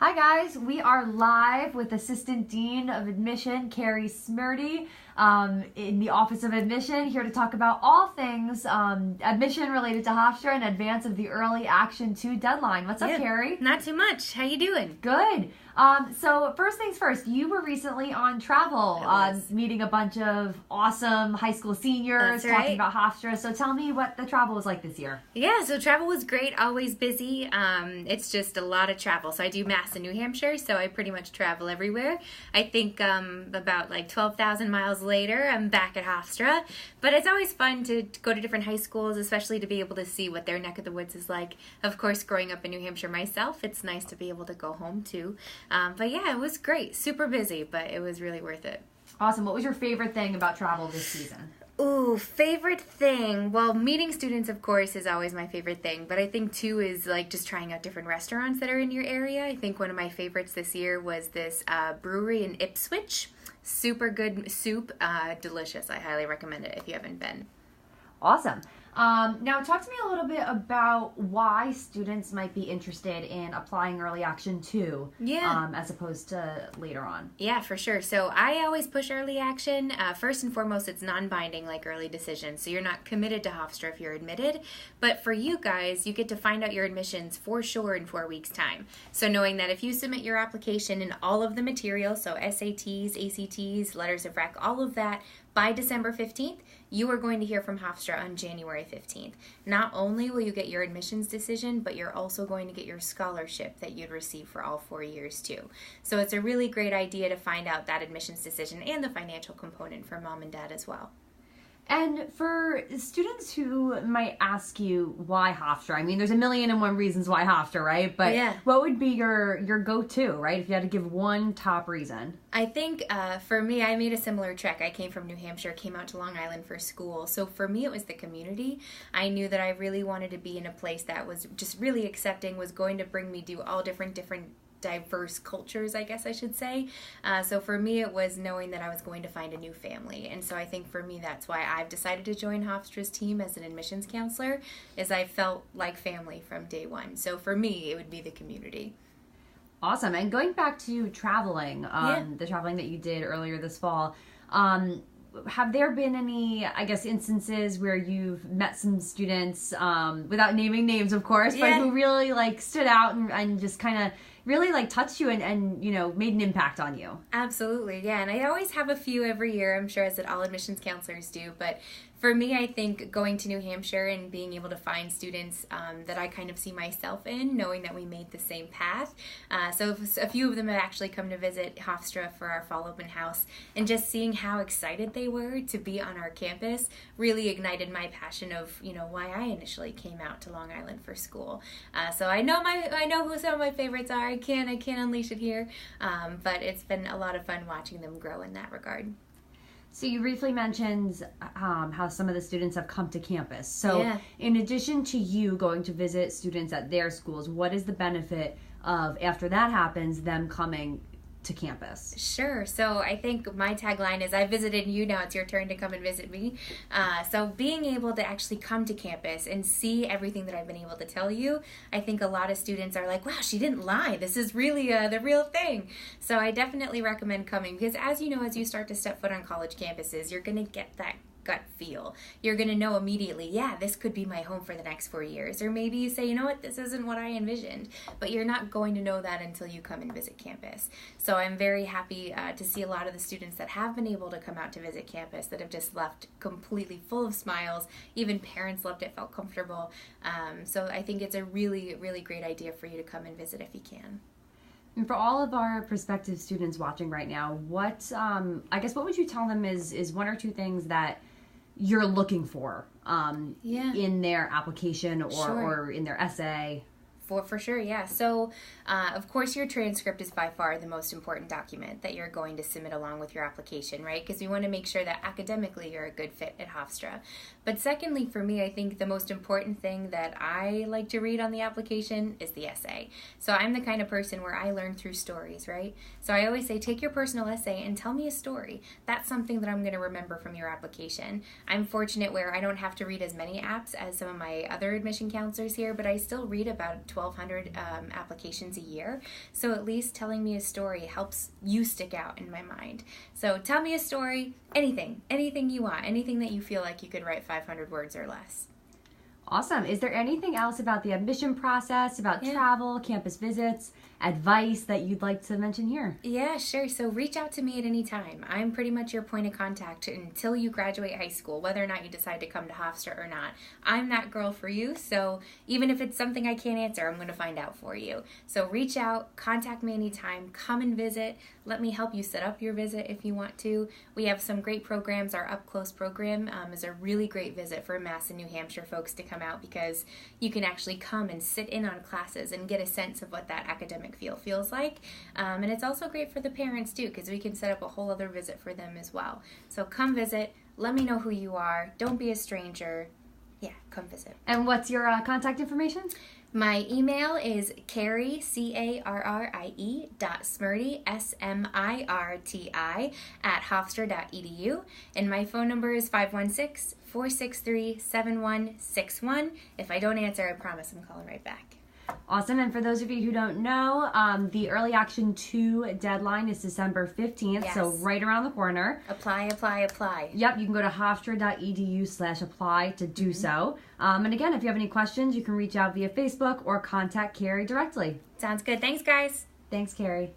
Hi guys, we are live with Assistant Dean of Admission, Carrie Smirti, in the Office of Admission, here to talk about all things admission related to Hofstra in advance of the Early Action 2 deadline. What's up, Carrie? Not too much. How you doing? Good. So first things first, you were recently on travel, meeting a bunch of awesome high school seniors, talking about Hofstra. So tell me what the travel was like this year. Yeah, so travel was great, always busy. It's just a lot of travel. So I do Mass in New Hampshire, so I pretty much travel everywhere. I think about like 12,000 miles later, I'm back at Hofstra. But it's always fun to go to different high schools, especially to be able to see what their neck of the woods is like. Of course, growing up in New Hampshire myself, it's nice to be able to go home too. But yeah, it was great. Super busy, but it was really worth it. Awesome. What was your favorite thing about travel this season? Ooh, favorite thing. Well, meeting students, of course, is always my favorite thing. But I think, too, is like just trying out different restaurants that are in your area. I think one of my favorites this year was this brewery in Ipswich. Super good soup. Delicious. I highly recommend it if you haven't been. Awesome. Now, talk to me a little bit about why students might be interested in applying Early Action 2 as opposed to later on. Yeah, for sure. So I always push Early Action. First and foremost, it's non-binding like early decision. So you're not committed to Hofstra if you're admitted. But for you guys, you get to find out your admissions for sure in 4 weeks' time. So knowing that if you submit your application and all of the material, so SATs, ACTs, letters of rec, all of that, by December 15th, you are going to hear from Hofstra on January 15th. Not only will you get your admissions decision, but you're also going to get your scholarship that you'd receive for all 4 years too. So it's a really great idea to find out that admissions decision and the financial component for mom and dad as well. And for students who might ask you why Hofstra, I mean, there's a million and one reasons why Hofstra, right? But what would be your go-to, right? If you had to give one top reason. I think for me, I made a similar trek. I came from New Hampshire, came out to Long Island for school. So for me, it was the community. I knew that I really wanted to be in a place that was just really accepting, was going to bring me to all different diverse cultures, I guess I should say. So for me, it was knowing that I was going to find a new family. And so I think for me, that's why I've decided to join Hofstra's team as an admissions counselor, is I felt like family from day one. So for me, it would be the community. Awesome. And going back to traveling, the traveling that you did earlier this fall, have there been any, I guess, instances where you've met some students, without naming names, of course, but who really like stood out and just kind of really like touched you and you know, made an impact on you? Absolutely, yeah. And I always have a few every year. I'm sure as that all admissions counselors do. But for me, I think going to New Hampshire and being able to find students that I kind of see myself in, knowing that we made the same path. So a few of them have actually come to visit Hofstra for our fall open house, and just seeing how excited they were to be on our campus really ignited my passion of, you know, why I initially came out to Long Island for school. So I know who some of my favorites are. I can't unleash it here, but it's been a lot of fun watching them grow in that regard. So you briefly mentioned how some of the students have come to campus. So in addition to you going to visit students at their schools, what is the benefit of, after that happens, them coming to campus? Sure. So I think my tagline is, I visited you, now it's your turn to come and visit me. So being able to actually come to campus and see everything that I've been able to tell you, I think a lot of students are like, wow, she didn't lie. This is really the real thing. So I definitely recommend coming, because as you know, as you start to step foot on college campuses, you're going to get that gut feel. You're going to know immediately, yeah, this could be my home for the next 4 years. Or maybe you say, you know what, this isn't what I envisioned. But you're not going to know that until you come and visit campus. So I'm very happy to see a lot of the students that have been able to come out to visit campus that have just left completely full of smiles. Even parents loved it, felt comfortable. So I think it's a really, really great idea for you to come and visit if you can. And for all of our prospective students watching right now, what would you tell them is one or two things that you're looking for in their application or in their essay? For sure, yeah. So, of course, your transcript is by far the most important document that you're going to submit along with your application, right? Because we want to make sure that academically you're a good fit at Hofstra. But secondly, for me, I think the most important thing that I like to read on the application is the essay. So I'm the kind of person where I learn through stories, right? So I always say, take your personal essay and tell me a story. That's something that I'm going to remember from your application. I'm fortunate where I don't have to read as many apps as some of my other admission counselors here, but I still read about 1,200 applications a year. So at least telling me a story helps you stick out in my mind. So tell me a story, anything you want, anything that you feel like you could write 500 words or less. Awesome. Is there anything else about the admission process, about travel, campus visits, advice that you'd like to mention here? Yeah, sure. So reach out to me at any time. I'm pretty much your point of contact until you graduate high school, whether or not you decide to come to Hofstra or not. I'm that girl for you. So even if it's something I can't answer, I'm going to find out for you. So reach out, contact me anytime, come and visit. Let me help you set up your visit if you want to. We have some great programs. Our Up Close program is a really great visit for Mass and New Hampshire folks to come out, because you can actually come and sit in on classes and get a sense of what that academic feel feels like. And it's also great for the parents too, because we can set up a whole other visit for them as well. So come visit. Let me know who you are. Don't be a stranger. Yeah, come visit. And what's your contact information? My email is Carrie, Carrie, .smirti, SMIRTI, @hofstra.edu. And my phone number is 516-463-7161. If I don't answer, I promise I'm calling right back. Awesome. And for those of you who don't know, the Early Action 2 deadline is December 15th, so right around the corner. Apply. Yep, you can go to hofstra.edu/apply to do so. And again, if you have any questions, you can reach out via Facebook or contact Carrie directly. Sounds good. Thanks, guys. Thanks, Carrie.